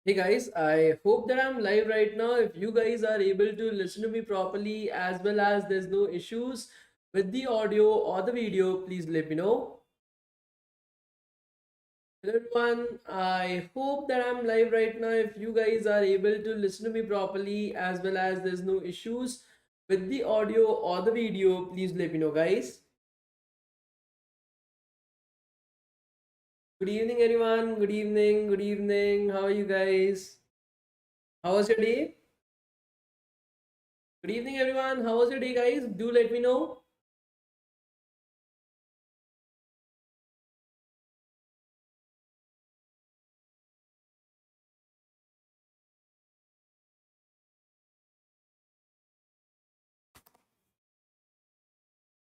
Hey guys, I hope that I'm live right now. If you guys are able to listen to me properly as well as there's no issues with the audio or the video, please let me know. Hello everyone, I hope that I'm live right now. If you guys are able to listen to me properly as well as there's no issues with the audio or the video, please let me know guys. Good evening everyone, good evening, good evening. How are you guys? How was your day? Good evening everyone. How was your day guys? Do let me know.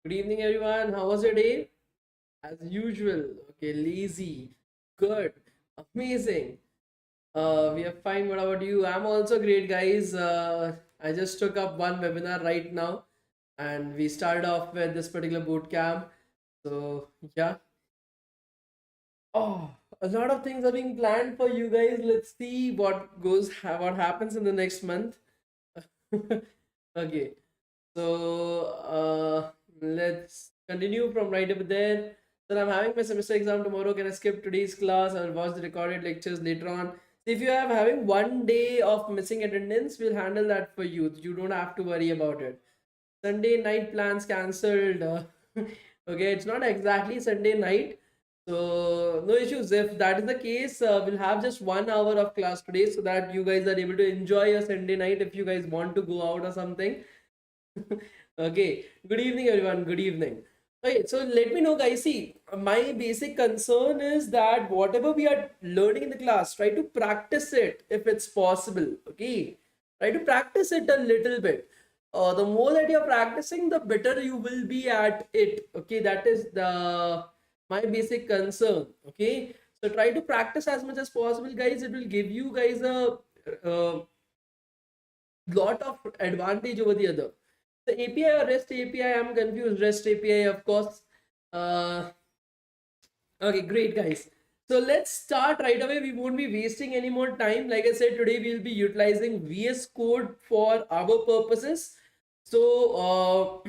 Good evening, everyone. How was your day? As usual. Okay, lazy. Good. Amazing. We are fine. What about you? I'm also great, guys. I just took up one webinar right now, and we started off with this particular boot camp. So yeah. Oh, a lot of things are being planned for you guys. Let's see what happens in the next month. Okay. So let's continue from right over there. So I'm having my semester exam tomorrow. Can I skip today's class or watch the recorded lectures later on? So if you have having 1 day of missing attendance, we'll handle that for you. You don't have to worry about it. Sunday night plans cancelled. Okay, it's not exactly Sunday night. So no issues. If that is the case, we'll have just 1 hour of class today so that you guys are able to enjoy your Sunday night if you guys want to go out or something. Okay, good evening, everyone. Good evening. Okay, so let me know, guys. See, my basic concern is that whatever we are learning in the class, try to practice it if it's possible. Okay, try to practice it a little bit. The more that you're practicing, the better you will be at it. Okay, that is the my basic concern. Okay, so try to practice as much as possible, guys. It will give you guys a lot of advantage over the other. The API or REST API, I'm confused. REST API, of course. Uh, okay, great, guys. So let's start right away. We won't be wasting any more time. Like I said, today we'll be utilizing VS Code for our purposes. So,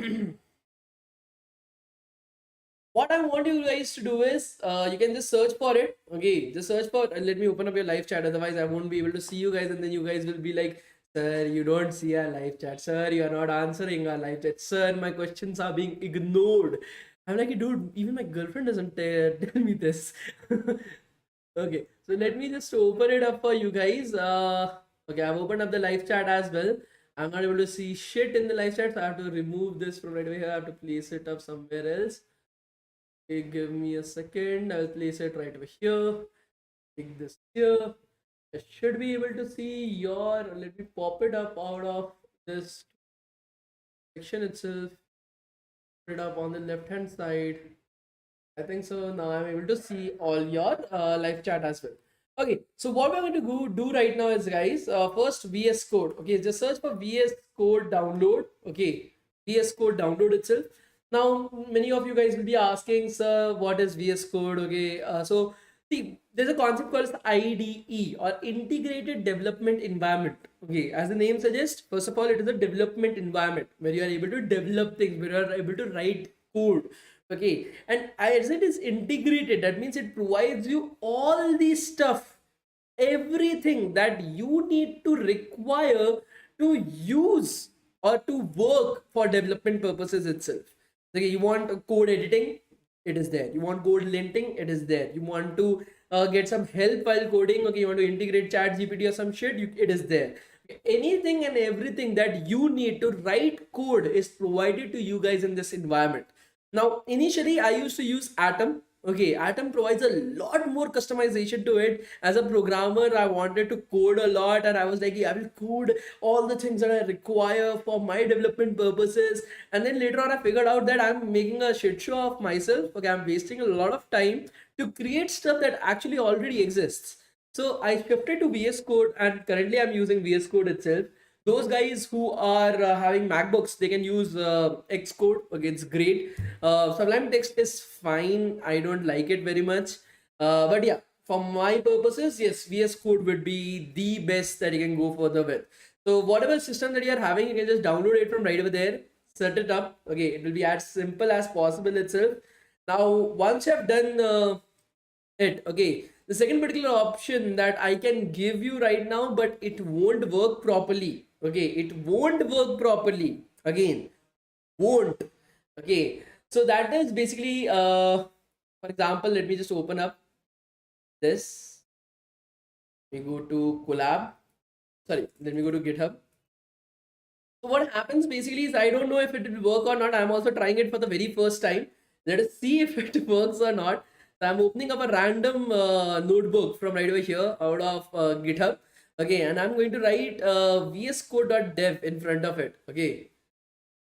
what I want you guys to do is you can just search for it. Okay, just search for let me open up your live chat, otherwise I won't be able to see you guys, and then you guys will be like, sir, you don't see our live chat, sir, you are not answering our live chat, sir, my questions are being ignored. I'm like, dude, even my girlfriend doesn't tell me this. Okay, so let me just open it up for you guys. Okay, I've opened up the live chat as well. I'm not able to see shit in the live chat, so I have to remove this from right away here. I have to place it up somewhere else. Okay, give me a second. I'll place it right over here. Take this here. I should be able to see your. Let me pop it up out of this section itself. Put it up on the left hand side. I think so. Now I'm able to see all your live chat as well. Okay, so what we're going to do right now is, guys, first VS Code. Okay, just search for VS Code download. Okay, VS Code download itself. Now, many of you guys will be asking, sir, what is VS Code? Okay, so see, there's a concept called IDE or Integrated Development Environment. Okay, as the name suggests, first of all, it is a development environment where you are able to develop things, where you are able to write code. Okay, and as it is integrated, that means it provides you all the stuff, everything that you need to require to use or to work for development purposes itself. Okay, you want code editing, it is there. You want code linting, it is there. You want to get some help while coding, okay, you want to integrate chat gpt or some shit, it is there. Anything and everything that you need to write code is provided to you guys in this environment. Now, initially, I used to use Atom. Okay, Atom provides a lot more customization to it. As a programmer, I wanted to code a lot, and I was like, yeah, I will code all the things that I require for my development purposes. And then later on, I figured out that I'm making a shit show of myself. Okay, I'm wasting a lot of time to create stuff that actually already exists. So I shifted to VS Code, and currently I'm using VS Code itself. Those guys who are having MacBooks, they can use Xcode. Okay, it's great. Sublime Text is fine. I don't like it very much. But yeah, for my purposes, yes, VS Code would be the best that you can go further with. So whatever system that you are having, you can just download it from right over there, set it up. Okay, it will be as simple as possible itself. Now, once you have done it, okay, the second particular option that I can give you right now, but it won't work properly. Okay, it won't work properly. Again, won't. Okay, so that is basically for example, let me just open up this. We go to collab. Sorry, let me go to GitHub. So what happens basically is I don't know if it will work or not. I'm also trying it for the very first time. Let us see if it works or not. So I'm opening up a random notebook from right over here out of GitHub. Okay, and I'm going to write vscode.dev in front of it. Okay,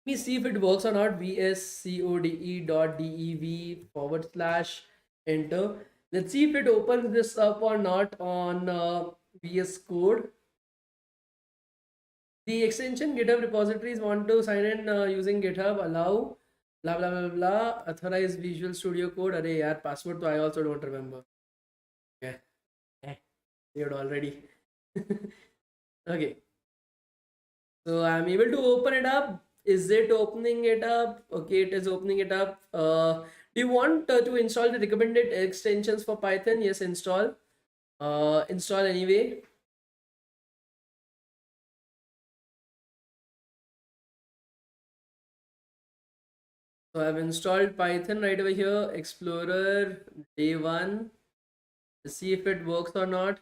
let me see if it works or not. vscode.dev /enter. Let's see if it opens this up or not on VS Code. The extension GitHub repositories want to sign in using GitHub. Allow blah blah blah blah. Authorize Visual Studio Code. Arey yaar, password to I also don't remember. Okay, saved already. Okay, so I'm able to open it up. Is it opening it up? Okay, it is opening it up. Do you want to install the recommended extensions for Python? Yes, install. Install anyway. So I've installed Python right over here. Explorer day 1. Let's see if it works or not.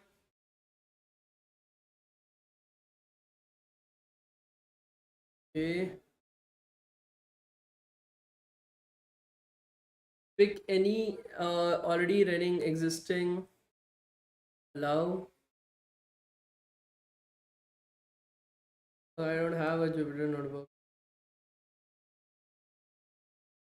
Okay. Pick any already running existing. Allow. I don't have a Jupyter notebook.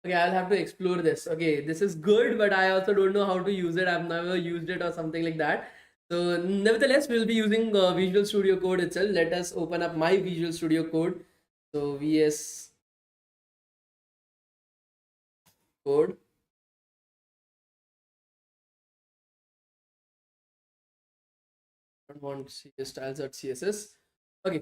Okay, I'll have to explore this. Okay, this is good, but I also don't know how to use it. I've never used it or something like that. So nevertheless, we'll be using Visual Studio Code itself. Let us open up my Visual Studio Code. So VS Code. I don't want styles.css. Okay.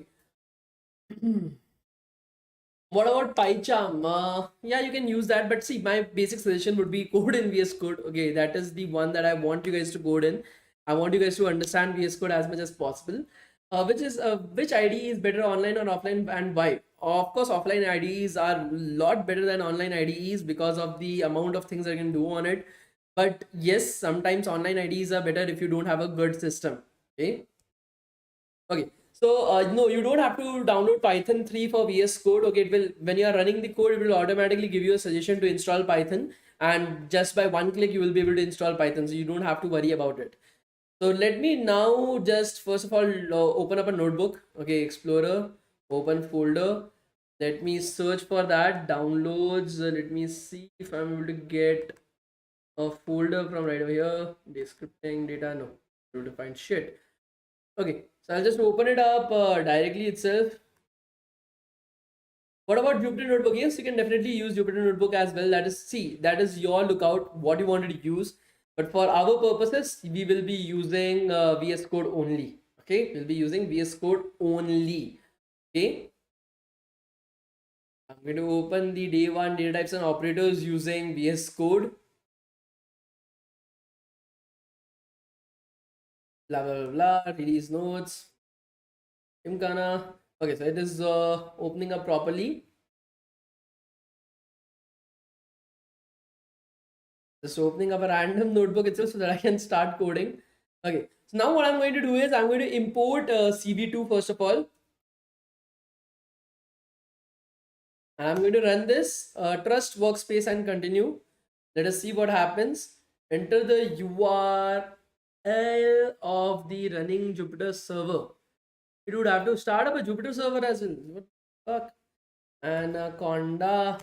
What about PyCharm? Yeah, you can use that, but see, my basic suggestion would be code in VS Code. Okay, that is the one that I want you guys to code in. I want you guys to understand VS Code as much as possible. Which IDE is better, online or offline, and why? Of course, offline IDEs are a lot better than online IDEs because of the amount of things I can do on it. But yes, sometimes online IDEs are better if you don't have a good system. Okay. Okay. So no, you don't have to download Python 3 for VS Code. Okay, it will, when you are running the code, it will automatically give you a suggestion to install Python, and just by one click you will be able to install Python. So you don't have to worry about it. So let me now just first of all open up a notebook. Okay, Explorer, open folder. Let me search for that downloads. Let me see if I'm able to get a folder from right over here. Descripting data. No, able to find shit. Okay, so I'll just open it up directly itself. What about Jupyter Notebook? Yes, you can definitely use Jupyter Notebook as well. That is, see, that is your lookout, what you wanted to use. But for our purposes, we will be using VS Code only. Okay, we'll be using VS Code only. Okay. I'm going to open the day 1 data types and operators using VS Code. Blah blah blah. Release notes. Imkana. Okay, so it is opening up properly. Just opening up a random notebook itself so that I can start coding. Okay, so now what I'm going to do is I'm going to import CV2 first of all. And I'm going to run this trust workspace and continue. Let us see what happens. Enter the URL of the running Jupyter server. It would have to start up a Jupyter server as well. What the fuck? Anaconda.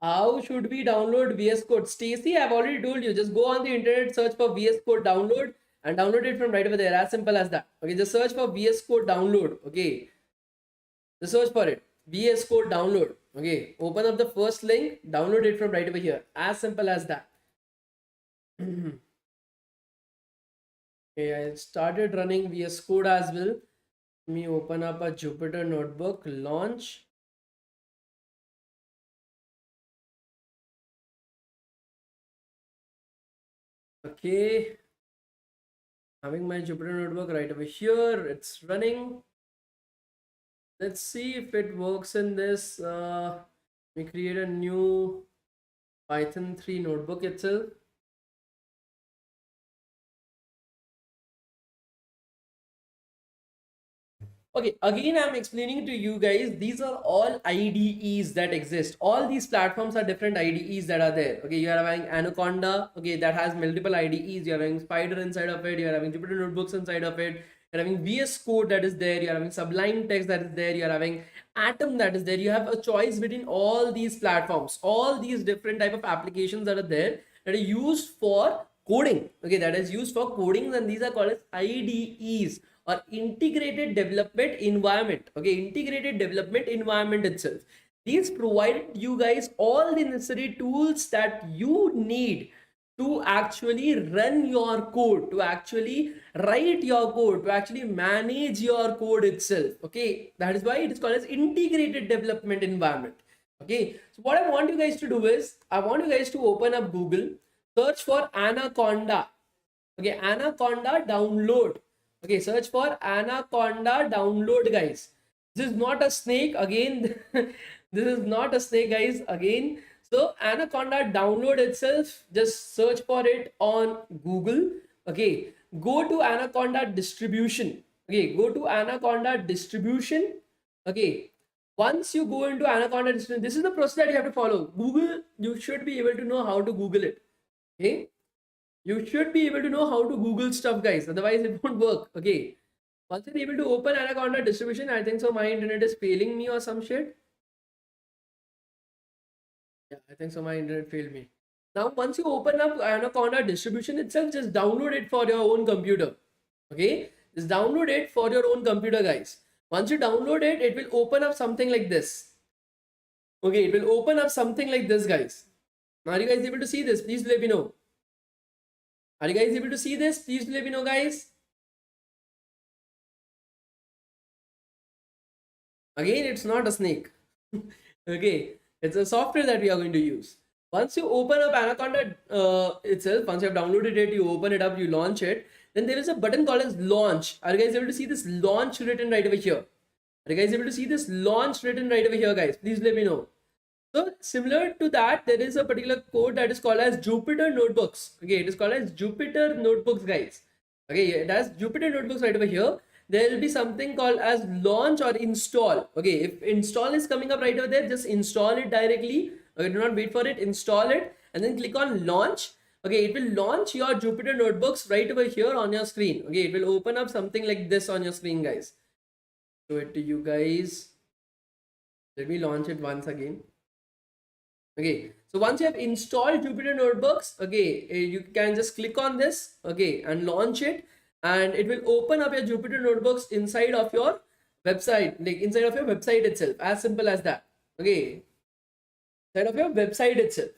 How should we download VS Code? Stacy, I've already told you. Just go on the internet, search for VS Code download, and download it from right over there. As simple as that. Okay, just search for VS Code download. Okay, just search for it. VS Code download. Okay, open up the first link, download it from right over here. As simple as that. Okay, I started running VS Code as well. Let me open up a Jupyter notebook, launch. Okay, having my Jupyter notebook right over here. It's running. Let's see if it works in this. We create a new Python 3 notebook itself. Okay, again, I'm explaining to you guys, these are all IDEs that exist. All these platforms are different IDEs that are there. Okay, you are having Anaconda, okay, that has multiple IDEs. You're having Spider inside of it. You're having Jupyter Notebooks inside of it. You're having VS Code that is there. You're having Sublime Text that is there. You're having Atom that is there. You have a choice between all these platforms, all these different type of applications that are there that are used for coding. Okay, that is used for coding, and these are called as IDEs, or integrated development environment. Okay, integrated development environment itself. These provide you guys all the necessary tools that you need to actually run your code, to actually write your code, to actually manage your code itself. Okay, that is why it is called as integrated development environment. Okay, so what I want you guys to do is, I want you guys to open up Google, search for Anaconda. Okay, Anaconda download. Okay, search for Anaconda download, guys. This is not a snake again. This is not a snake, guys, again. So Anaconda download itself, just search for it on Google. Okay, go to Anaconda distribution. Okay, go to Anaconda distribution. Okay, once you go into Anaconda distribution, this is the process that you have to follow. Google, you should be able to know how to Google it. Okay, you should be able to know how to Google stuff, guys. Otherwise, it won't work. Okay. Once you're able to open Anaconda distribution, I think so my internet is failing me or some shit. Yeah, I think so my internet failed me. Now, once you open up Anaconda distribution itself, just download it for your own computer. Okay. Just download it for your own computer, guys. Once you download it, it will open up something like this. Okay. It will open up something like this, guys. Now, are you guys able to see this? Please let me know. Are you guys able to see this? Please let me know, guys. Again, it's not a snake. Okay, it's a software that we are going to use. Once you open up Anaconda itself, once you have downloaded it, you open it up, you launch it. Then there is a button called as launch. Are you guys able to see this launch written right over here? Are you guys able to see this launch written right over here, guys? Please let me know. So similar to that, there is a particular code that is called as Jupyter Notebooks. Okay, it is called as Jupyter Notebooks, guys. Okay, it has Jupyter Notebooks right over here. There will be something called as launch or install. Okay, if install is coming up right over there, just install it directly. Okay, do not wait for it, install it and then click on launch. Okay, it will launch your Jupyter Notebooks right over here on your screen. Okay, it will open up something like this on your screen, guys. Show it to you guys. Let me launch it once again. Okay, so once you have installed Jupyter Notebooks, okay, you can just click on this, okay, and launch it, and it will open up your Jupyter Notebooks inside of your website, like inside of your website itself, as simple as that. Okay, inside of your website itself.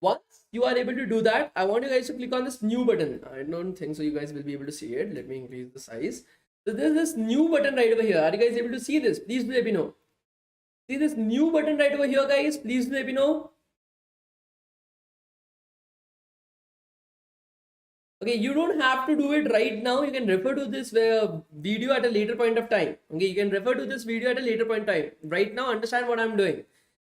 Once you are able to do that, I want you guys to click on this new button. I don't think so you guys will be able to see it. Let me increase the size. So there's this new button right over here. Are you guys able to see this? Please let me know. See this new button right over here, guys? Please let me know. Okay, you don't have to do it right now. You can refer to this video at a later point of time. Okay, you can refer to this video at a later point of time. Right now, understand what I'm doing.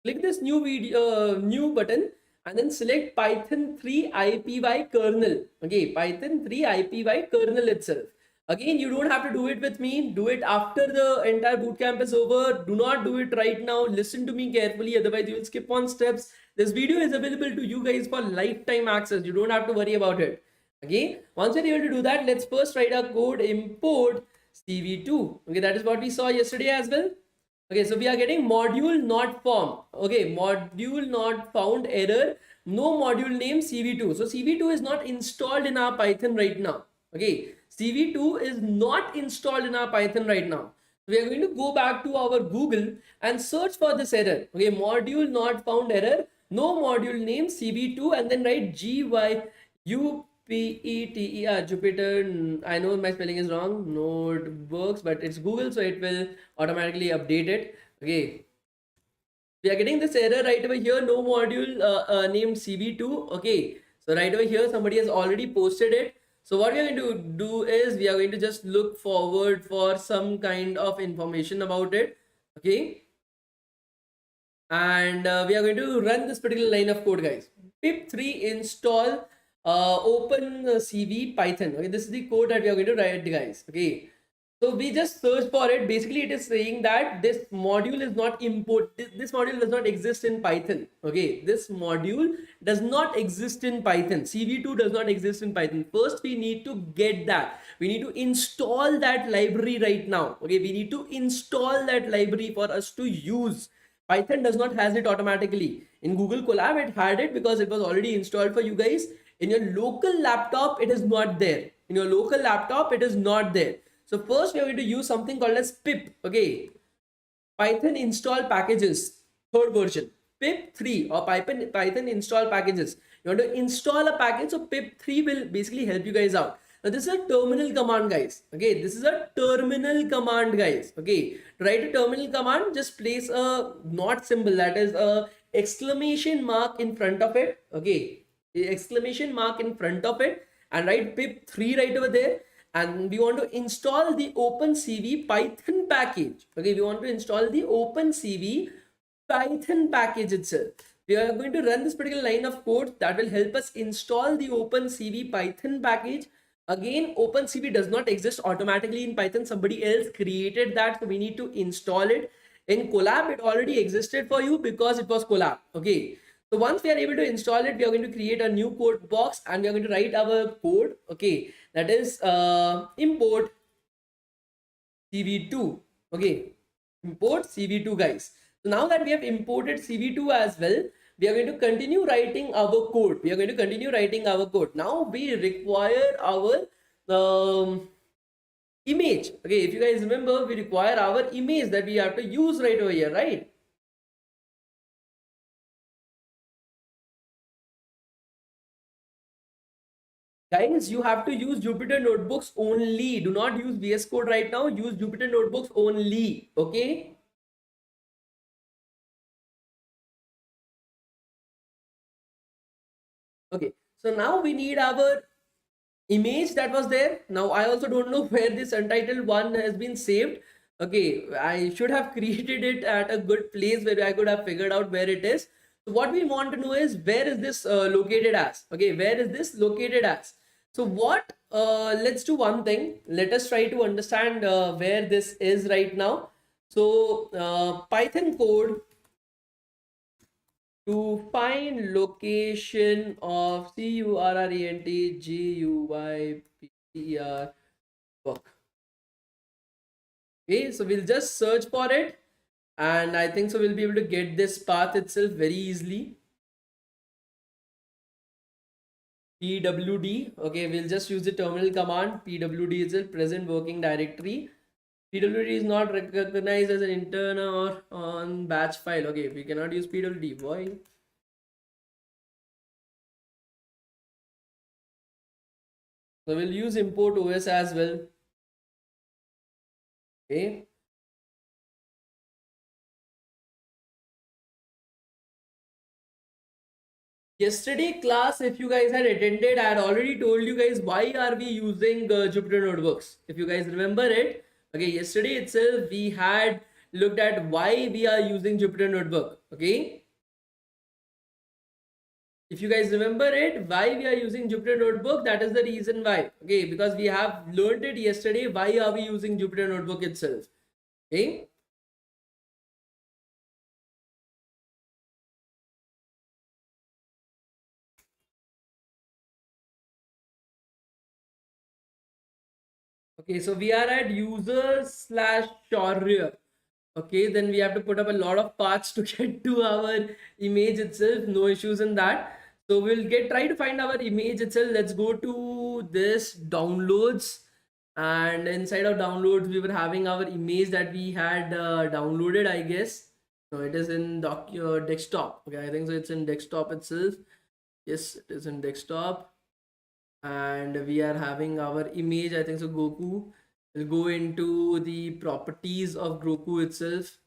Click this new video, new button, and then select Python 3 IPY kernel. Okay, Python 3 IPY kernel itself. Again, you don't have to do it with me. Do it after the entire bootcamp is over. Do not do it right now. Listen to me carefully. Otherwise, you will skip on steps. This video is available to you guys for lifetime access. You don't have to worry about it. Okay, once you're able to do that, let's first write our code import CV2. Okay, that is what we saw yesterday as well. Okay, so we are getting module not found. Okay, module not found error. No module name CV2. So CV2 is not installed in our Python right now. Okay, CV2 is not installed in our Python right now. We are going to go back to our Google and search for this error. Okay, module not found error, no module name CV2, and then write GYUPETER, Jupyter. I know my spelling is wrong, notebooks, but it's Google, so it will automatically update it. Okay, we are getting this error right over here, no module named CV2. Okay, so right over here, somebody has already posted it. So what we are going to do is we are going to just look forward for some kind of information about it. Okay, and we are going to run this particular line of code, guys. Pip3 install OpenCV Python. Okay, this is the code that we are going to write, guys. Okay, so we just search for it. Basically, it is saying that this module is not this module does not exist in Python. Okay, this module does not exist in Python. CV2 does not exist in Python. First, we need to get that. We need to install that library right now. Okay, we need to install that library for us to use. Python does not has it automatically. In Google Colab, it had it because it was already installed for you guys. In your local laptop, it is not there. In your local laptop, it is not there. So first we are going to use something called as pip. Okay, Python install packages, third version, pip3 or Python install packages. You want to install a package, so pip3 will basically help you guys out. Now this is a terminal command, guys. Okay, this is a terminal command, guys. Okay, to write a terminal command, just place a not symbol, that is a exclamation mark in front of it. Okay, exclamation mark in front of it, and write pip3 right over there. And we want to install the OpenCV Python package. Okay, we want to install the OpenCV Python package itself. We are going to run this particular line of code that will help us install the OpenCV Python package. Again, OpenCV does not exist automatically in Python. Somebody else created that, so we need to install it. In Colab, it already existed for you because it was Colab. Okay. So once we are able to install it, we are going to create a new code box and we are going to write our code. Okay, that is import CV2. Okay, import CV2, guys. So now that we have imported CV2 as well, we are going to continue writing our code. We are going to continue writing our code. Now we require our image. Okay, if you guys remember, we require our image that we have to use right over here, right? Guys, you have to use Jupyter Notebooks only. Do not use VS Code right now. Use Jupyter Notebooks only. Okay. Okay. So now we need our image that was there. Now I also don't know where this untitled one has been saved. Okay, I should have created it at a good place where I could have figured out where it is. So what we want to know is where is this located as? Okay, where is this located as? So what, let's do one thing. Let us try to understand where this is right now. So Python code to find location of CURRENTGUYPER work. Okay, so we'll just search for it, and I think so we'll be able to get this path itself very easily. PWD. Okay, we'll just use the terminal command. PWD is a present working directory. PWD is not recognized as an internal or on batch file. Okay, we cannot use PWD. Why? So we'll use import OS as well. Okay. Yesterday class, if you guys had attended, I had already told you guys why are we using Jupyter Notebooks. If you guys remember it, okay, yesterday itself we had looked at why we are using Jupyter Notebook. Okay, if you guys remember it, why we are using Jupyter Notebook, that is the reason why. Okay, because we have learned it yesterday. Why are we using Jupyter Notebook itself? Okay. Okay, so we are at user/Shaurya. Okay, then we have to put up a lot of paths to get to our image itself. No issues in that. So we'll try to find our image itself. Let's go to this downloads And inside of downloads we were having our image that we had downloaded, I guess. No, it is in desktop. Okay, I think so it's in desktop itself. Yes, it is in desktop. And we are having our image, I think so. Goku will go into the properties of Goku itself.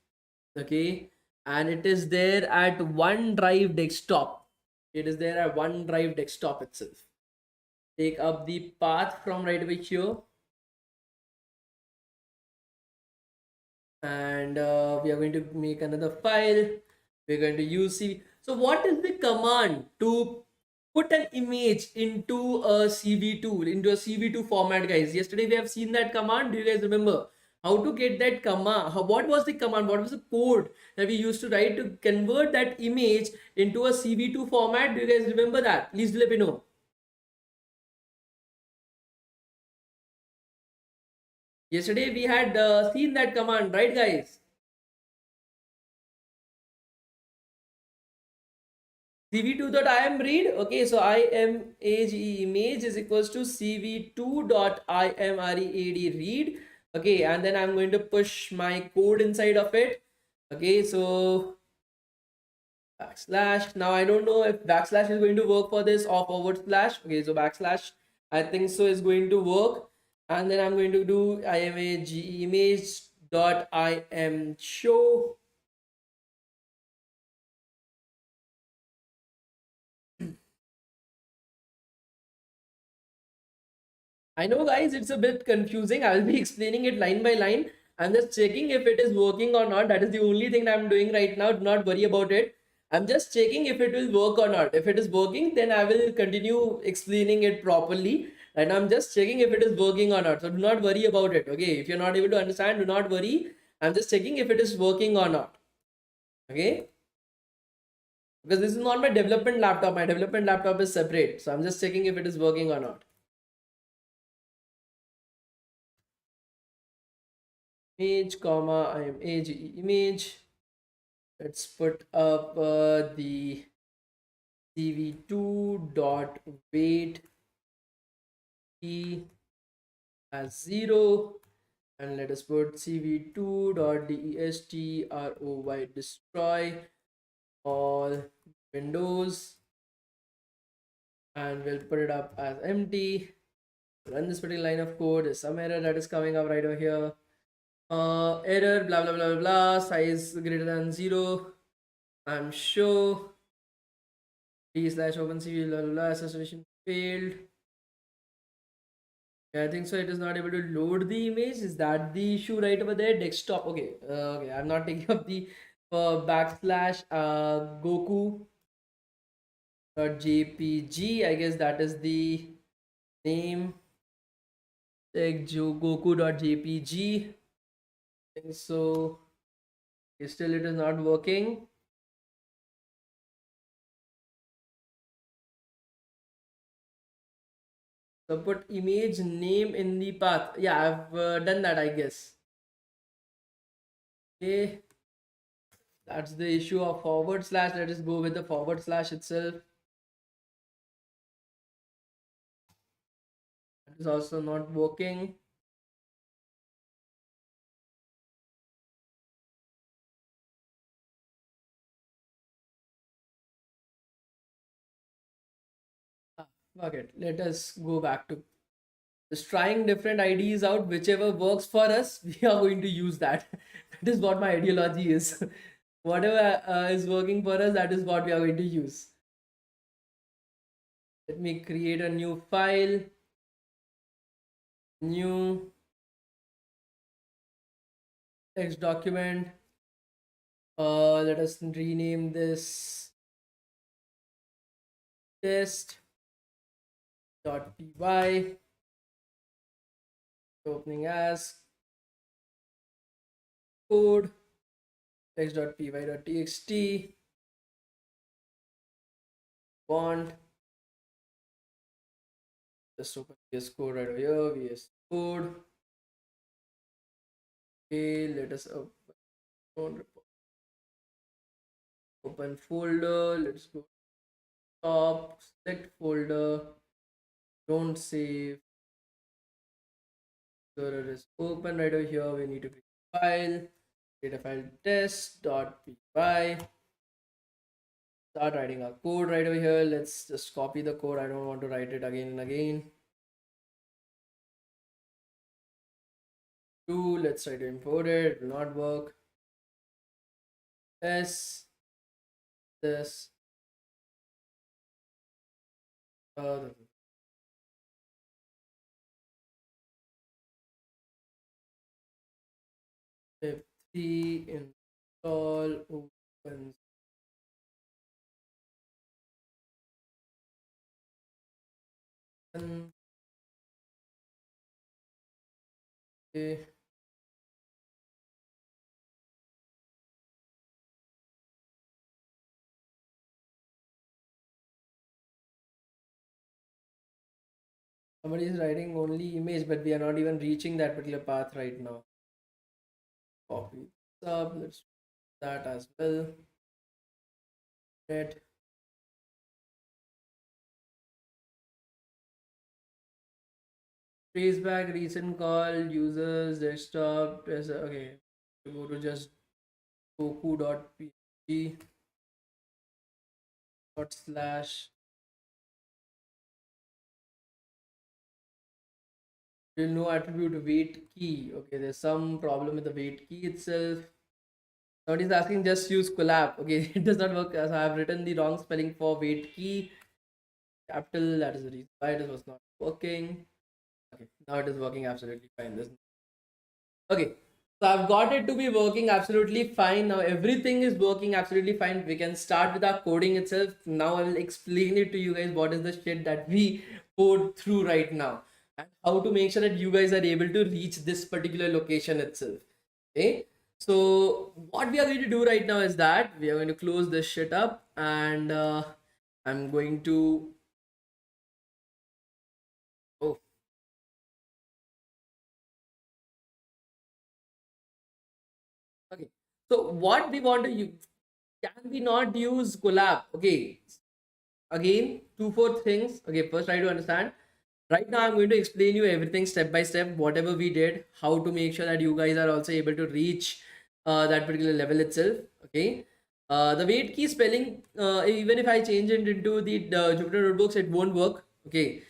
Okay, and it is there at OneDrive desktop. It is there at OneDrive desktop itself. Take up the path from right over here, and we are going to make another file. We're going to use CV. So what is the command to put an image into a CV2, into a CV2 format, guys? Yesterday we have seen that command. Do you guys remember how to get that command? What was the command? What was the code that we used to write to convert that image into a CV2 format? Do you guys remember that? Please let me know. Yesterday we had seen that command, right, guys? cv2.im read. Okay, so image image is equals to cv2.im read. Okay, and then I'm going to push my code inside of it. Okay, so backslash. Now I don't know if backslash is going to work for this or forward slash. Okay, so backslash I think so is going to work. And then I'm going to do image dot im show. I know, guys, it's a bit confusing. I'll be explaining it line by line. I'm just checking if it is working or not. That is the only thing I'm doing right now. Do not worry about it. I'm just checking if it will work or not. If it is working, then I will continue explaining it properly. And I'm just checking if it is working or not. So do not worry about it. Okay. If you're not able to understand, do not worry. I'm just checking if it is working or not. Okay. Because this is not my development laptop. My development laptop is separate. So I'm just checking if it is working or not. Image, comma, image, image. Let's put up the cv2 dot wait key as 0, and let us put cv2 dot destroy destroy all windows, and we'll put it up as empty. Run this particular line of code. There's some error that is coming up right over here. Error blah blah blah blah, size greater than 0. I'm sure d/OpenCV blah blah blah, association failed. Yeah, I think so. It is not able to load the image. Is that the issue right over there? Desktop. Okay. Okay. I'm not taking up the backslash Goku .jpg. I guess that is the name. Like Goku.jpg. I think so. Okay, still, it is not working. So put image name in the path. Yeah, I've done that, I guess. Okay. That's the issue of forward slash. Let us go with the forward slash itself. It is also not working. Okay, let us go back to just trying different IDs out. Whichever works for us, we are going to use that. That is what my ideology is. Whatever is working for us, that is what we are going to use. Let me create a new file. New text document. Let us rename this test.py. Opening as code text.py.txt font. Just open VS Code right over here. VS Code. Okay, let us open folder. Let's go top, select folder, don't save. Explorer is open right over here. We need to create a file, create a file test.py. Start writing our code right over here. Let's just copy the code. I don't want to write it again and again. Let's try to import it. It will not work. This uh, F3 install open. Okay. Somebody is writing only image, but we are not even reaching that particular path right now. Copy sub. Let's do that as well. Net. Traceback recent call users desktop. Okay. Go to just goku.php /. Will no attribute waitKey. Okay, there's some problem with the waitKey itself. Somebody is asking just use collab. Okay, it does not work as I have written the wrong spelling for waitKey. Capital, that is the reason why it was not working. Okay, now it is working absolutely fine. Okay, so I've got it to be working absolutely fine. Now everything is working absolutely fine. We can start with our coding itself. Now I will explain it to you guys what is the shit that we code through right now and how to make sure that you guys are able to reach this particular location itself. Okay, so what we are going to do right now is that we are going to close this shit up and I'm going to oh okay, so what we want to use, can we not use collab? Okay, again 2 4 things. Okay, first try to understand. Right now I'm going to explain you everything step by step, whatever we did, how to make sure that you guys are also able to reach that particular level itself. Okay, the wait key spelling, even if I change it into the Jupyter notebooks, it won't work. Okay,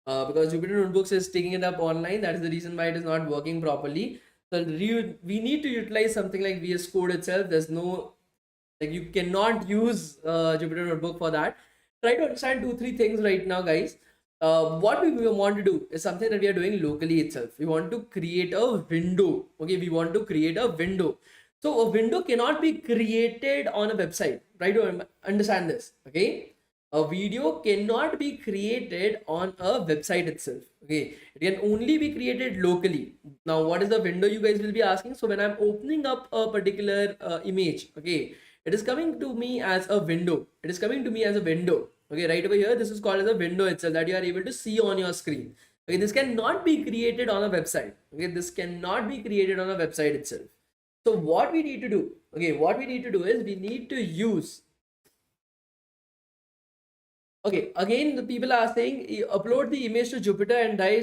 because Jupyter notebooks is taking it up online. That is the reason why it is not working properly. So we need to utilize something like VS Code itself. There's no, like, you cannot use Jupyter notebook for that. Try to understand 2 3 things right now, guys. What we want to do is something that we are doing locally itself. We want to create a window. Okay, we want to create a window. So a window cannot be created on a website. Try to understand this. Okay, a video cannot be created on a website itself. Okay, it can only be created locally. Now what is the window, you guys will be asking? So when I'm opening up a particular image, okay, it is coming to me as a window. It is coming to me as a window. Okay, right over here, this is called as a window itself that you are able to see on your screen. Okay, this cannot be created on a website. Okay, this cannot be created on a website itself. So what we need to do, okay, what we need to do is we need to use, okay, again the people are saying upload the image to Jupyter and try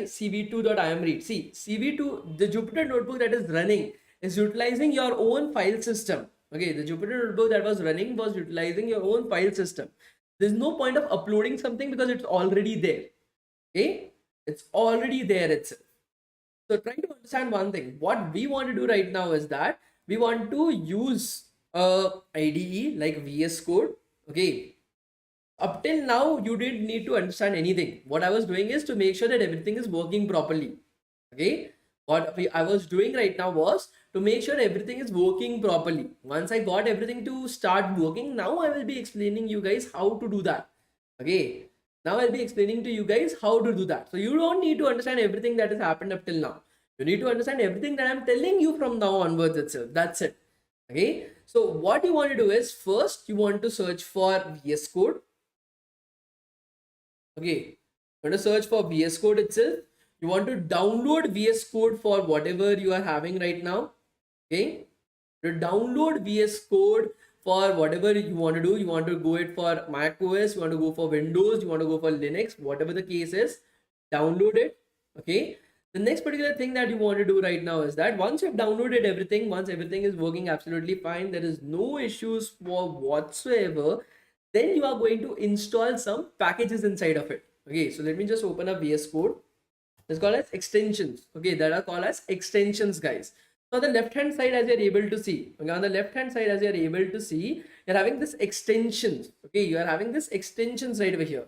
cv2.imread. See, cv2, the Jupyter notebook that is running is utilizing your own file system. Okay, the Jupyter notebook that was running was utilizing your own file system. There's no point of uploading something because it's already there. Okay, it's already there itself. So try to understand one thing. What we want to do right now is that we want to use a IDE like VS Code. Okay, up till now you didn't need to understand anything. What I was doing is to make sure that everything is working properly. Okay, what I was doing right now was to make sure everything is working properly. Once I got everything to start working, now I will be explaining you guys how to do that. Okay, now I'll be explaining to you guys how to do that. So you don't need to understand everything that has happened up till now. You need to understand everything that I'm telling you from now onwards itself. That's it. Okay, so what you want to do is first you want to search for VS Code. Okay, you want to search for VS Code itself. You want to download VS Code for whatever you are having right now. Okay, to download VS Code for whatever you want to do. You want to go it for Mac OS, you want to go for Windows, you want to go for Linux, whatever the case is, download it. Okay, The next particular thing that you want to do right now is that once you've downloaded everything, once everything is working absolutely fine, there is no issues for whatsoever, then you are going to install some packages inside of it. Okay, so let me just open up VS Code. It's called as extensions. Okay, that are called as extensions, guys. So on the left hand side, as you're able to see, okay, on the left hand side, as you're able to see, you're having this extensions. Okay, you are having this extensions right over here.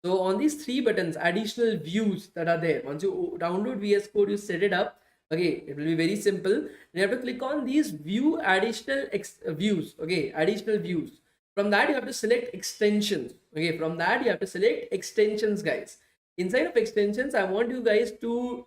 So on these three buttons, additional views that are there, once you download VS Code, you set it up. Okay, it will be very simple. You have to click on these view additional views. Okay, additional views. From that, you have to select extensions. Okay, from that, you have to select extensions, guys. Inside of extensions, I want you guys to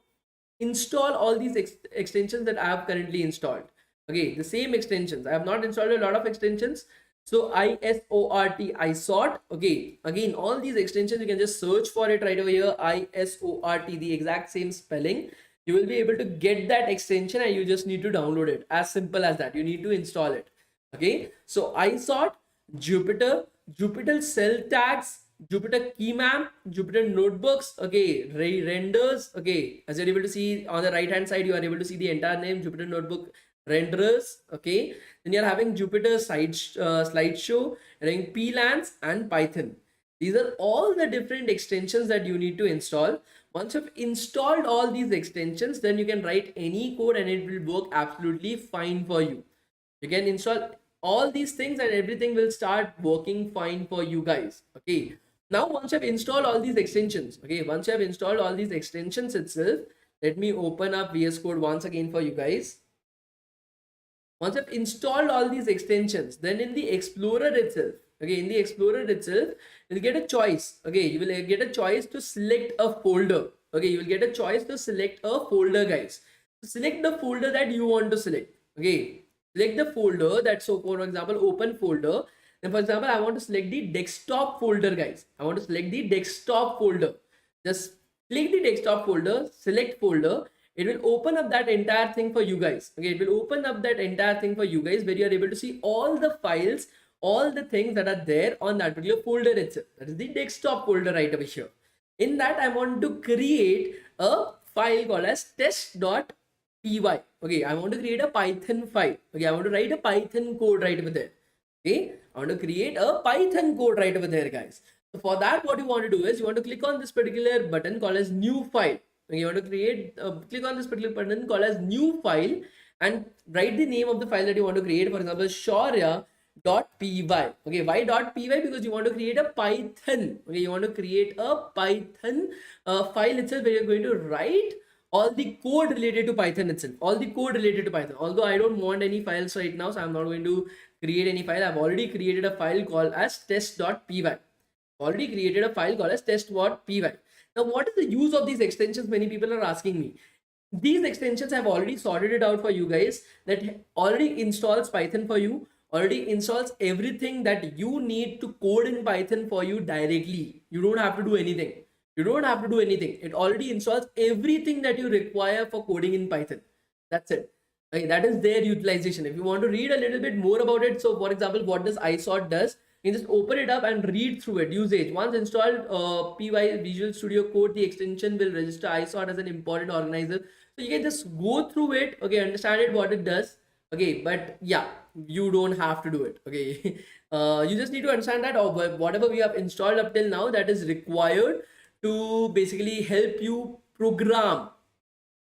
install all these extensions that I have currently installed. Okay, the same extensions. I have not installed a lot of extensions. So ISORT. Okay, again, all these extensions, you can just search for it right over here. ISORT, the exact same spelling. You will be able to get that extension and you just need to download it. As simple as that. You need to install it. Okay, so ISORT, Jupyter, Jupyter cell tags, Jupyter key map, Jupyter notebooks, okay, renders, okay, as you're able to see on the right hand side, you are able to see the entire name, Jupyter notebook renderers, okay. Then you're having Jupyter slideshow, having plans and Python. These are all the different extensions that you need to install. Once you've installed all these extensions, then you can write any code and it will work absolutely fine for you. You can install all these things and everything will start working fine for you guys. Okay, now once you have installed all these extensions, okay, once you have installed all these extensions itself, let me open up VS Code once again for you guys. Once you've installed all these extensions, then in the Explorer itself, okay, in the Explorer itself, you'll get a choice. Okay, you will get a choice to select a folder. Okay, you will get a choice to select a folder, guys. So select the folder that you want to select. Okay, select the folder that, so for example, open folder. Then for example, I want to select the desktop folder, guys. I want to select the desktop folder. Just click the desktop folder, select folder. It will open up that entire thing for you guys. Okay, it will open up that entire thing for you guys where you are able to see all the files, all the things that are there on that particular folder itself. That is the desktop folder right over here. In that, I want to create a file called as test.py. Okay, I want to create a Python file. Okay, I want to write a Python code right over there. Okay, I want to create a Python code right over there, guys. So for that, what you want to do is you want to click on this particular button called as new file. Okay, you want to create, click on this particular button called as new file and write the name of the file that you want to create. For example, shaurya.py. Okay, why .py? Because you want to create a Python. Okay, you want to create a Python file itself where you're going to write all the code related to Python itself. All the code related to Python. Although I don't want any files right now, so I'm not going to create any file. I've already created a file called as test.py. Already created a file called as test.py. Now, what is the use of these extensions? Many people are asking me. These extensions have already sorted it out for you guys, that already installs Python for you, already installs everything that you need to code in Python for you directly. You don't have to do anything. You don't have to do anything. It already installs everything that you require for coding in Python. That's it. Okay, that is their utilization. If you want to read a little bit more about it, so for example, what does ISORT does? You can just open it up and read through it. Usage. Once installed PY Visual Studio Code, the extension will register ISORT as an important organizer. So you can just go through it, okay, understand it, what it does. Okay, but yeah, you don't have to do it. Okay, you just need to understand that whatever we have installed up till now, that is required to basically help you program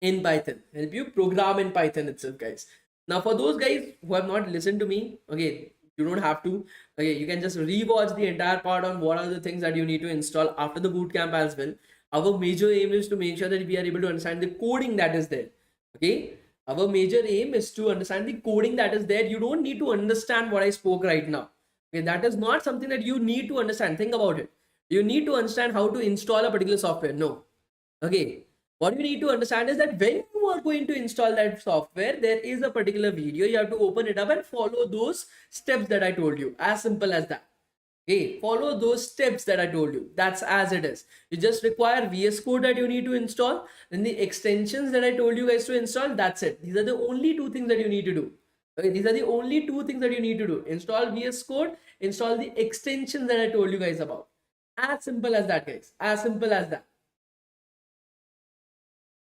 in Python, help you program in Python itself, guys. Now, for those guys who have not listened to me, okay, you don't have to. Okay, you can just rewatch the entire part on what are the things that you need to install after the bootcamp as well. Our major aim is to make sure that we are able to understand the coding that is there. Okay, our major aim is to understand the coding that is there. You don't need to understand what I spoke right now. Okay, that is not something that you need to understand. Think about it. You need to understand how to install a particular software. No. Okay, what you need to understand is that when you are going to install that software, there is a particular video. You have to open it up and follow those steps that I told you. As simple as that. Okay, follow those steps that I told you. That's as it is. You just require VS Code that you need to install. Then the extensions that I told you guys to install. That's it. These are the only two things that you need to do. Okay, these are the only two things that you need to do. Install VS Code, install the extensions that I told you guys about. As simple as that, guys. As simple as that.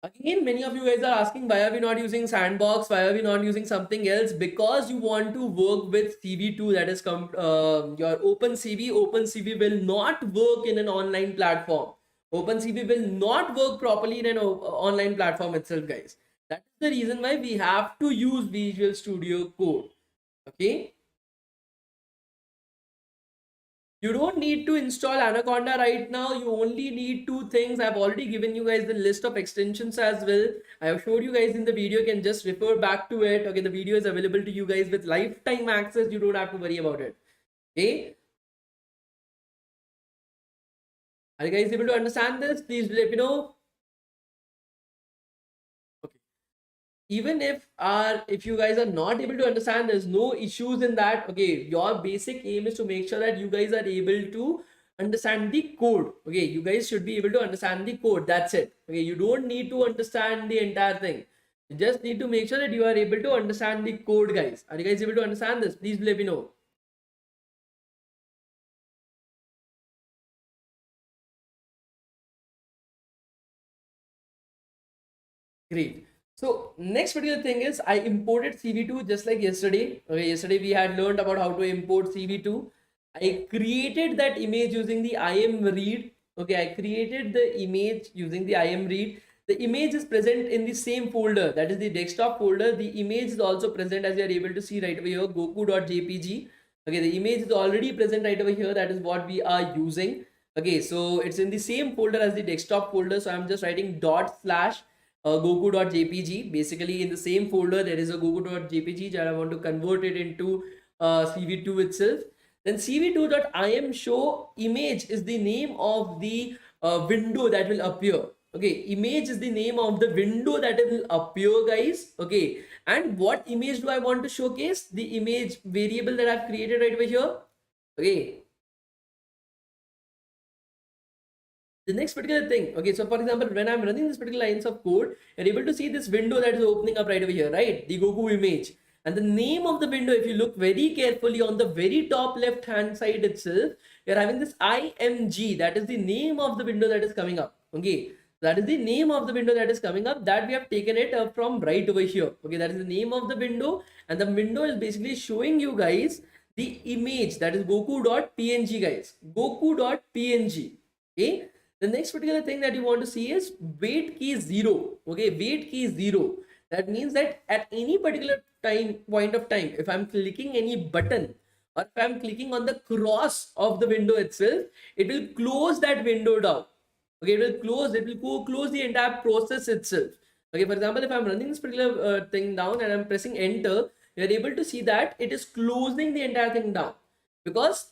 Again, many of you guys are asking why are we not using Sandbox? Why are we not using something else? Because you want to work with CV2, that is your OpenCV. OpenCV will not work in an online platform. OpenCV will not work properly in an online platform itself, guys. That is the reason why we have to use Visual Studio Code. Okay. You don't need to install Anaconda right now. You only need two things. I've already given you guys the list of extensions as well. I have showed you guys in the video. You can just refer back to it. Okay, the video is available to you guys with lifetime access. You don't have to worry about it. Okay. Are you guys able to understand this? Please let me know. Okay. Even if you guys are not able to understand, there's no issues in that. Okay, your basic aim is to make sure that you guys are able to understand the code. Okay, you guys should be able to understand the code. That's it. Okay, you don't need to understand the entire thing. You just need to make sure that you are able to understand the code, guys. Are you guys able to understand this? Please let me know. Great. So next particular thing is I imported CV2 just like yesterday. Okay, yesterday we had learned about how to import CV2. I created that image using the IM read. Okay, I created the image using the IM read. The image is present in the same folder, that is the desktop folder. The image is also present, as you are able to see right over here, goku.jpg. Okay, the image is already present right over here. That is what we are using. Okay, so it's in the same folder as the desktop folder. So I'm just writing dot slash goku.jpg. Basically, in the same folder, there is a goku.jpg that I want to convert it into CV2 itself. Then cv2.imshow image is the name of the window that will appear. Okay, image is the name of the window that will appear, guys. Okay, and what image do I want to showcase? The image variable that I've created right over here. Okay, the next particular thing. Okay, so for example, when I'm running this particular lines of code, you're able to see this window that is opening up right over here, right? The Goku image. And the name of the window, if you look very carefully on the very top left hand side itself, you're having this IMG. That is the name of the window that is coming up. Okay, that is the name of the window that is coming up, that we have taken it from right over here. Okay, that is the name of the window, and the window is basically showing you guys the image, that is goku.png, guys. Goku.png. Okay, the next particular thing that you want to see is waitKey 0. Okay, waitKey 0. That means that at any particular point of time, if I'm clicking any button or if I'm clicking on the cross of the window itself, it will close that window down. Okay, it will go close the entire process itself. Okay, for example, if I'm running this particular thing down and I'm pressing enter, you're able to see that it is closing the entire thing down, because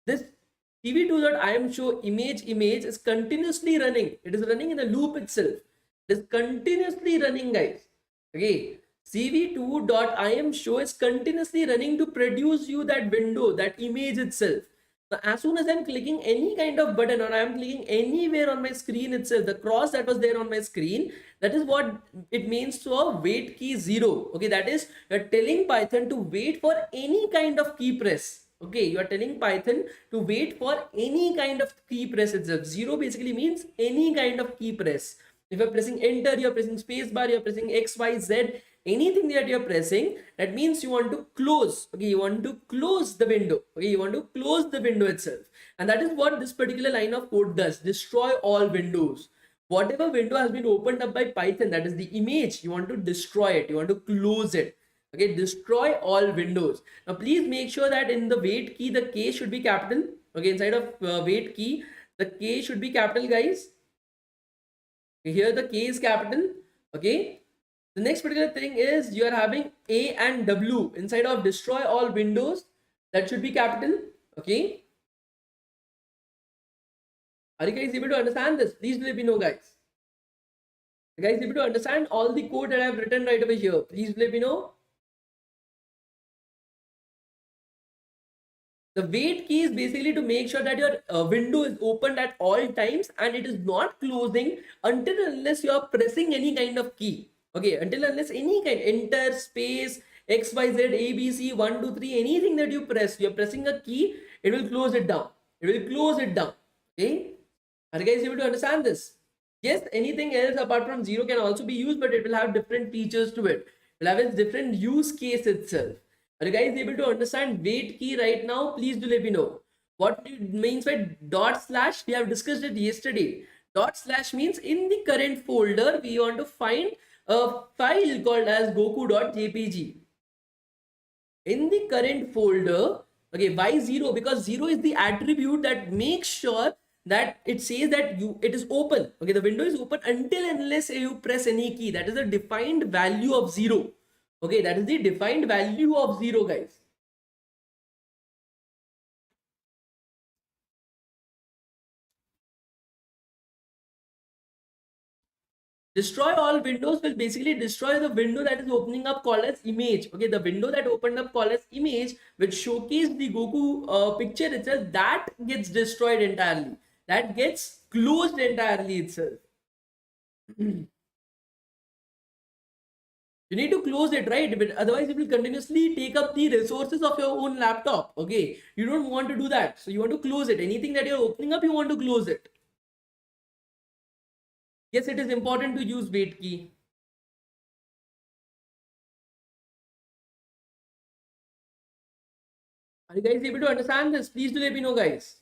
this cv2.imshow image is continuously running. It is running in a loop itself. It is continuously running, guys. Okay, cv2.imshow is continuously running to produce you that window, that image itself. Now, as soon as I'm clicking any kind of button or I'm clicking anywhere on my screen itself, the cross that was there on my screen, that is what it means to a wait key 0. Okay, that is, you're telling Python to wait for any kind of key press. Okay, you are telling Python to wait for any kind of key press itself. 0 basically means any kind of key press. If you're pressing enter, you're pressing space bar, you're pressing X, Y, Z, anything that you're pressing, that means you want to close. Okay, you want to close the window. Okay, you want to close the window itself. And that is what this particular line of code does. Destroy all windows. Whatever window has been opened up by Python, that is the image, you want to destroy it. You want to close it. Okay, destroy all windows. Now, please make sure that in the wait key, the K should be capital. Okay, inside of wait key, the K should be capital, guys. Here the K is capital. Okay, the next particular thing is you are having A and W inside of destroy all windows. That should be capital. Okay, are you guys able to understand this? Please let me know, guys. You guys able to understand all the code that I have written right over here? Please let me know. The wait key is basically to make sure that your window is opened at all times and it is not closing until unless you are pressing any kind of key. Okay, until unless any kind, enter, space, X, Y, Z, A, B, C, 1, 2, 3, anything that you press, you're pressing a key, it will close it down. It will close it down. Okay, are you guys able to understand this? Yes, anything else apart from zero can also be used, but it will have different features to it. It will have its different use case itself. Are you guys able to understand wait key right now? Please do let me know. What it means by dot slash? We have discussed it yesterday. Dot slash means in the current folder, we want to find a file called as goku.jpg. In the current folder, okay, why zero? Because zero is the attribute that makes sure that it says that it is open. Okay, the window is open until unless you press any key. That is the defined value of zero. Okay, that is the defined value of zero, guys. Destroy all windows will basically destroy the window that is opening up called as image. Okay, the window that opened up called as image, which showcased the Goku picture itself, that gets destroyed entirely. That gets closed entirely itself. You need to close it, right? But otherwise it will continuously take up the resources of your own laptop. Okay, you don't want to do that, so you want to close it. Anything that you're opening up, you want to close it. Yes, it is important to use wait key. Are you guys able to understand this? Please do let me know, guys.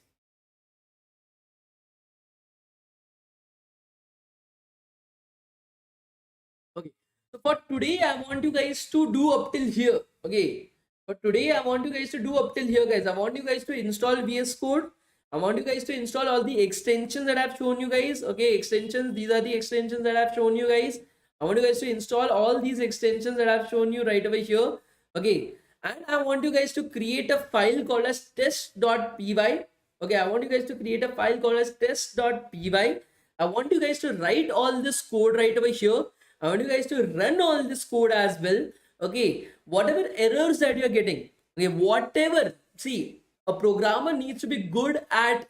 Okay, so for today I want you guys to do up till here. Okay, for today I want you guys to do up till here, guys. I want you guys to install VS Code. I want you guys to install all the extensions that I've shown you guys. Okay, extensions, these are the extensions that I've shown you guys. I want you guys to install all these extensions that I've shown you right over here. Okay, and I want you guys to create a file called as test.py. Okay, I want you guys to create a file called as test.py. I want you guys to write all this code right over here. I want you guys to run all this code as well. Okay, whatever errors that you're getting, okay, whatever, see, a programmer needs to be good at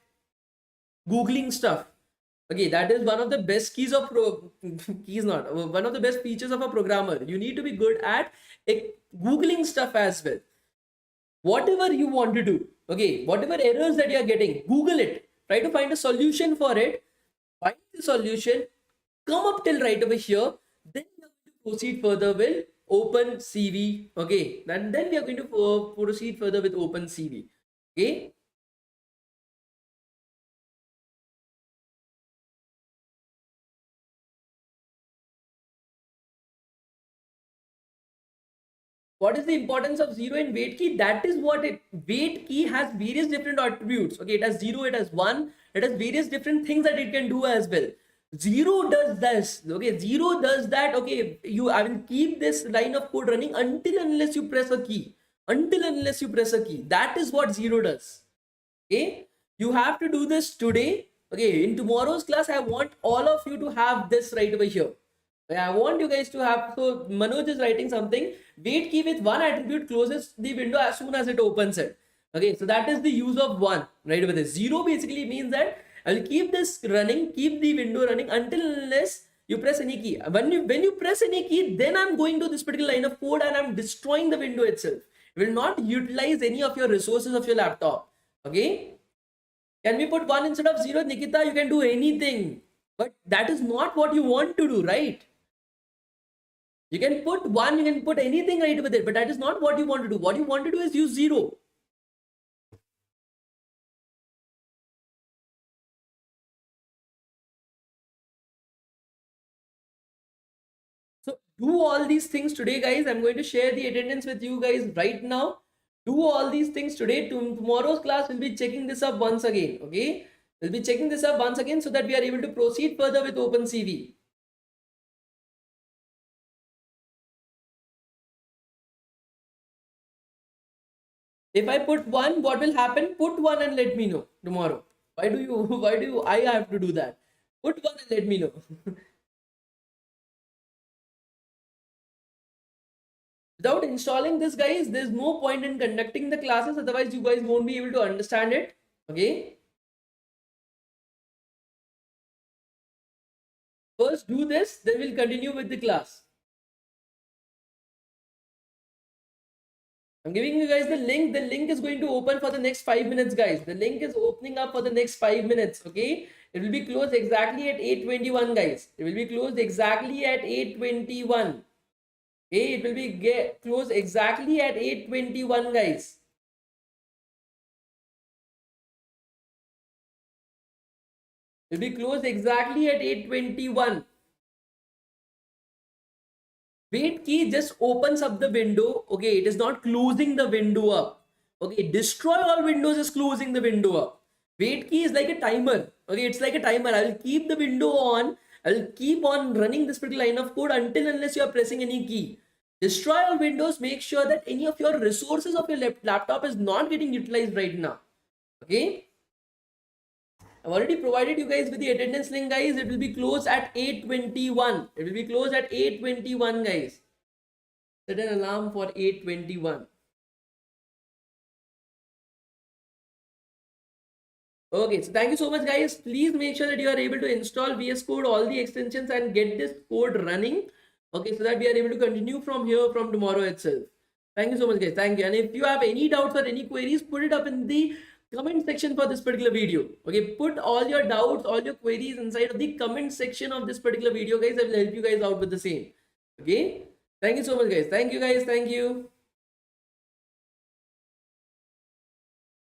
Googling stuff. Okay, that is one of the best keys of keys, not one of the best features of a programmer. You need to be good at Googling stuff as well. Whatever you want to do, okay, whatever errors that you're getting, Google it. Try to find a solution for it. Find the solution, come up till right over here, then we are going to proceed further with OpenCV. Okay, and then we are going to proceed further with OpenCV. Okay, what is the importance of zero in wait key? That is what it, wait key has various different attributes. Okay, it has zero, it has one, it has various different things that it can do as well. Zero does this. Okay, zero does that. Okay, I will keep this line of code running until unless you press a key. Until unless you press a key. That is what zero does. Okay, you have to do this today. Okay, in tomorrow's class I want all of you to have this right over here. I want you guys to have, so Manoj is writing something, wait key with one attribute closes the window as soon as it opens it. Okay, so that is the use of one right over this. Zero basically means that I will keep this running, keep the window running until unless you press any key. When you press any key, then I'm going to this particular line of code and I'm destroying the window itself. It will not utilize any of your resources of your laptop. Okay, can we put one instead of zero? Nikita, you can do anything, but that is not what you want to do, right? You can put one, you can put anything right with it, but that is not what you want to do. What you want to do is use zero. So do all these things today, guys. I'm going to share the attendance with you guys right now. Do all these things today. Tomorrow's class will be checking this up once again. Okay, we'll be checking this up once again so that we are able to proceed further with OpenCV. If I put one, what will happen? Put one and let me know tomorrow. Why do you? Why do I have to do that? Put one and let me know. Without installing this, guys, there's no point in conducting the classes. Otherwise, you guys won't be able to understand it. Okay. First do this, then we'll continue with the class. I'm giving you guys the link. The link is going to open for the next 5 minutes, guys. The link is opening up for the next 5 minutes. Okay. It will be closed exactly at 8:21, guys. It will be closed exactly at 8:21. Okay, it will be closed exactly at 8:21, guys. It will be closed exactly at 8:21. waitKey just opens up the window. Okay, it is not closing the window up. Okay, destroy all windows is closing the window up. waitKey is like a timer. Okay, it's like a timer. I will keep the window on. I will keep on running this particular line of code until unless you are pressing any key. Destroy all windows. Make sure that any of your resources of your laptop is not getting utilized right now. Okay. I've already provided you guys with the attendance link, guys. It will be closed at 8:21. It will be closed at 8:21, guys. Set an alarm for 8:21. Okay, so thank you so much, guys. Please make sure that you are able to install VS Code, all the extensions, and get this code running. Okay, so that we are able to continue from here from tomorrow itself. Thank you so much, guys. Thank you. And if you have any doubts or any queries, put it up in the comment section for this particular video. Okay, put all your doubts, all your queries inside of the comment section of this particular video, guys. I will help you guys out with the same. Okay, thank you so much, guys. Thank you, guys. Thank you.